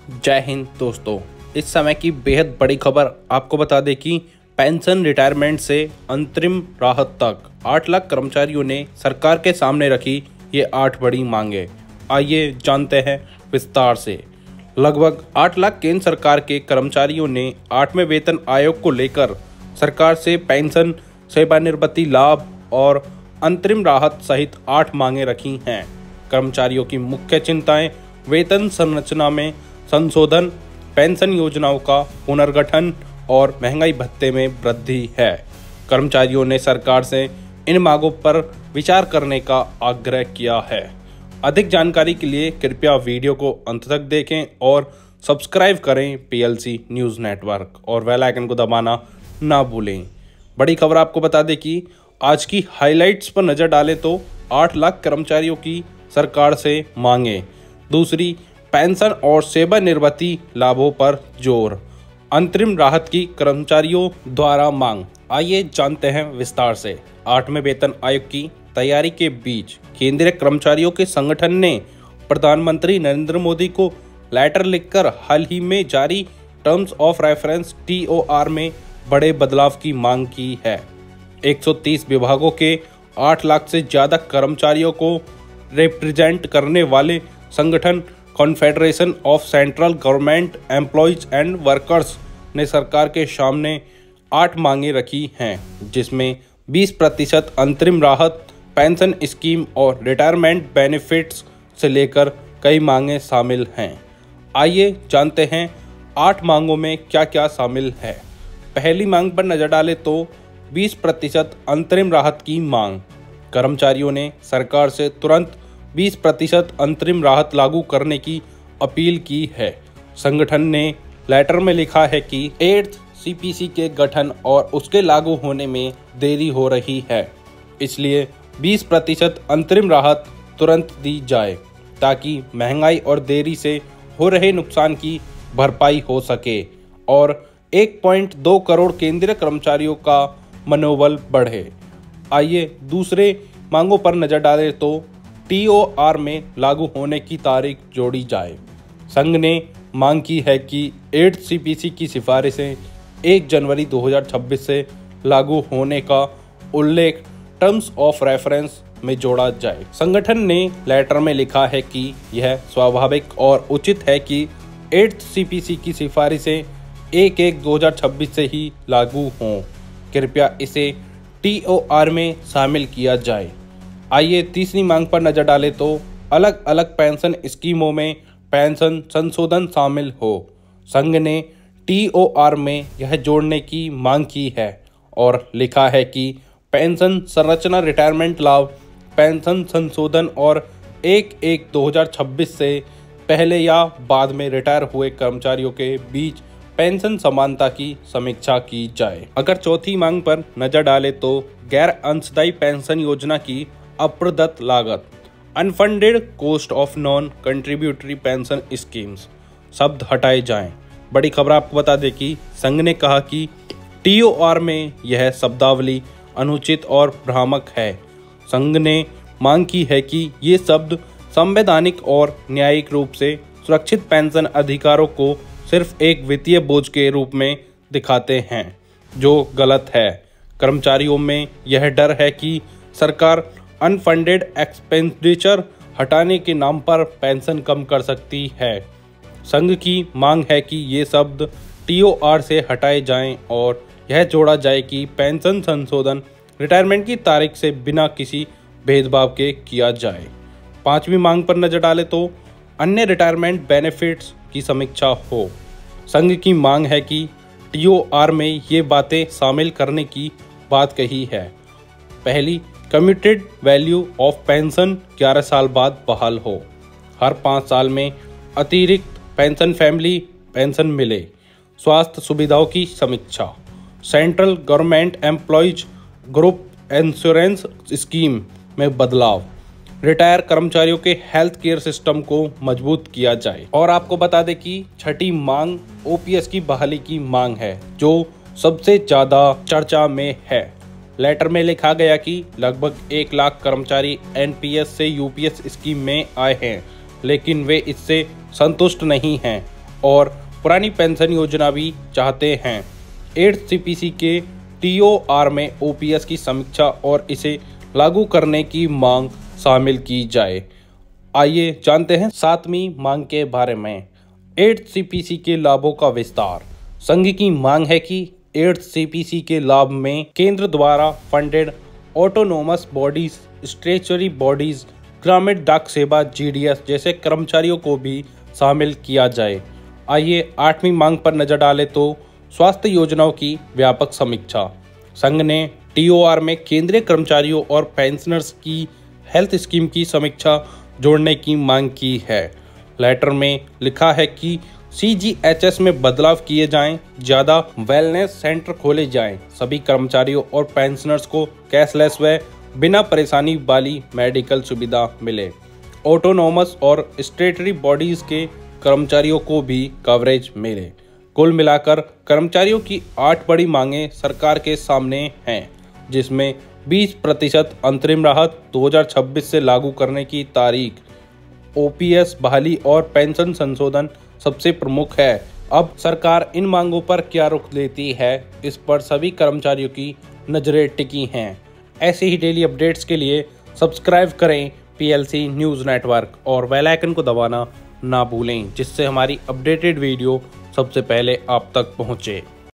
जय हिंद दोस्तों। इस समय की बेहद बड़ी खबर आपको बता दें कि पेंशन रिटायरमेंट से अंतरिम राहत तक 8 लाख कर्मचारियों ने सरकार के सामने रखी ये 8 बड़ी मांगे। आइए जानते हैं विस्तार से। लगभग 8 लाख केंद्र सरकार के कर्मचारियों ने 8वें वेतन आयोग को लेकर सरकार से पेंशन, सेवानिवृत्ति लाभ और अंतरिम राहत सहित 8 मांगे रखी हैं। कर्मचारियों की मुख्य चिंताएं वेतन संरचना में संशोधन, पेंशन योजनाओं का पुनर्गठन और महंगाई भत्ते में वृद्धि है। कर्मचारियों ने सरकार से इन मांगों पर विचार करने का आग्रह किया है। अधिक जानकारी के लिए कृपया वीडियो को अंत तक देखें और सब्सक्राइब करें पीएलसी न्यूज़ नेटवर्क और बेल आइकन को दबाना ना भूलें। बड़ी खबर आपको बता दें कि आज की हाइलाइट्स पर नज़र डालें तो 8 लाख कर्मचारियों की सरकार से मांगे। दूसरी, पेंशन और सेवानिवृत्ति लाभों पर जोर, अंतरिम राहत की कर्मचारियों द्वारा मांग। आइए जानते हैं विस्तार से। 8वें वेतन आयोग की तैयारी के बीच केंद्रीय कर्मचारियों के संगठन ने प्रधानमंत्री नरेंद्र मोदी को लेटर लिखकर हाल ही में जारी टर्म्स ऑफ रेफरेंस TOR में बड़े बदलाव की मांग की है। 130 विभागों के 8 लाख से ज़्यादा कर्मचारियों को रिप्रेजेंट करने वाले संगठन confederation of central government employees and workers ने सरकार के सामने 8 मांगे रखी हैं, जिसमें 20% अंतरिम राहत, पेंशन स्कीम और रिटायरमेंट बेनिफिट्स से लेकर कई मांगे शामिल हैं। आइए जानते हैं 8 मांगों में क्या क्या शामिल है। पहली मांग पर नजर डालें तो 20% अंतरिम राहत की मांग। कर्मचारियों ने सरकार से तुरंत 20% अंतरिम राहत लागू करने की अपील की है। संगठन ने लेटर में लिखा है कि 8th CPC के गठन और उसके लागू होने में देरी हो रही है, इसलिए 20% अंतरिम राहत तुरंत दी जाए ताकि महंगाई और देरी से हो रहे नुकसान की भरपाई हो सके और 1.2 करोड़ केंद्रीय कर्मचारियों का मनोबल बढ़े। आइए दूसरे मांगों पर नजर डालें तो TOR में लागू होने की तारीख जोड़ी जाए। संघ ने मांग की है कि 8th CPC की सिफारिशें 1 जनवरी 2026 से लागू होने का उल्लेख टर्म्स ऑफ रेफरेंस में जोड़ा जाए। संगठन ने लेटर में लिखा है कि यह स्वाभाविक और उचित है कि 8th CPC की सिफारिशें 1/1/2026 से ही लागू हों। कृपया इसे TOR में शामिल किया जाए। आइए तीसरी मांग पर नजर डालें तो अलग अलग पेंशन स्कीमों में पेंशन संशोधन शामिल हो। संघ ने TOR में यह जोड़ने की मांग की है और लिखा है कि पेंशन संरचना, रिटायरमेंट लाभ, पेंशन संशोधन और 1/1/2026 से पहले या बाद में रिटायर हुए कर्मचारियों के बीच पेंशन समानता की समीक्षा की जाए। अगर चौथी मांग पर नजर डालें तो गैर अंशदायी पेंशन योजना की अप्रदत्त लागत, unfunded cost of non contributory pension schemes शब्द हटाए जाएं। बड़ी खबर आपको बता दें कि संघ ने कहा कि TOR में यह शब्दावली अनुचित और भ्रामक है। संघ ने मांग की है कि ये शब्द संवैधानिक और न्यायिक रूप से सुरक्षित पेंशन अधिकारों को सिर्फ एक वित्तीय बोझ के रूप में दिखाते हैं, जो गलत है। कर्मचारियों में यह डर है कि सरकार अनफंडेड एक्सपेंडिचर हटाने के नाम पर पेंशन कम कर सकती है। संघ की मांग है कि ये शब्द TOR से हटाए जाएं और यह जोड़ा जाए कि पेंशन संशोधन रिटायरमेंट की तारीख से बिना किसी भेदभाव के किया जाए। पांचवी मांग पर नजर डालें तो अन्य रिटायरमेंट बेनिफिट्स की समीक्षा हो। संघ की मांग है कि TOR में ये बातें शामिल करने की बात कही है। पहली, कम्यूटेड वैल्यू ऑफ पेंशन 11 साल बाद बहाल हो। हर 5 साल में अतिरिक्त पेंशन फैमिली पेंशन मिले। स्वास्थ्य सुविधाओं की समीक्षा। Central government employees group insurance scheme में बदलाव। रिटायर कर्मचारियों के हेल्थ केयर सिस्टम को मजबूत किया जाए। और आपको बता दें कि छठी मांग OPS की बहाली की मांग है, जो सबसे ज़्यादा चर्चा में है। लेटर में लिखा गया कि लगभग 1 लाख कर्मचारी NPS से UPS स्कीम में आए हैं, लेकिन वे इससे संतुष्ट नहीं हैं और पुरानी पेंशन योजना भी चाहते हैं। 8th CPC के TOR में OPS की समीक्षा और इसे लागू करने की मांग शामिल की जाए। आइए जानते हैं 7वीं मांग के बारे में। 8th CPC के लाभों का विस्तार। संघ की मांग है कि 8th CPC के लाभ में केंद्र द्वारा funded autonomous bodies, statutory bodies, ग्रामीण डाक सेवा GDS जैसे कर्मचारियों को भी शामिल किया जाए। आइए 8वीं मांग पर नजर डालें तो स्वास्थ्य योजनाओं की व्यापक समीक्षा। संघ ने TOR में केंद्रीय कर्मचारियों और पेंशनर्स की हेल्थ स्कीम की समीक्षा जोड़ने की मांग की है। लेटर में लिखा है कि CGHS में बदलाव किए जाएं, ज़्यादा वेलनेस सेंटर खोले जाएं, सभी कर्मचारियों और पेंशनर्स को कैशलेस व बिना परेशानी वाली मेडिकल सुविधा मिले। ऑटोनोमस और स्टैट्यूटरी बॉडीज के कर्मचारियों को भी कवरेज मिले। कुल मिलाकर कर्मचारियों की 8 बड़ी मांगें सरकार के सामने हैं, जिसमें 20% अंतरिम राहत 2026 से लागू करने की तारीख, OPS बहाली और पेंशन संशोधन सबसे प्रमुख है। अब सरकार इन मांगों पर क्या रुख लेती है, इस पर सभी कर्मचारियों की नजरें टिकी हैं। ऐसे ही डेली अपडेट्स के लिए सब्सक्राइब करें PLC न्यूज़ नेटवर्क और बेल आइकन को दबाना ना भूलें, जिससे हमारी अपडेटेड वीडियो सबसे पहले आप तक पहुँचे।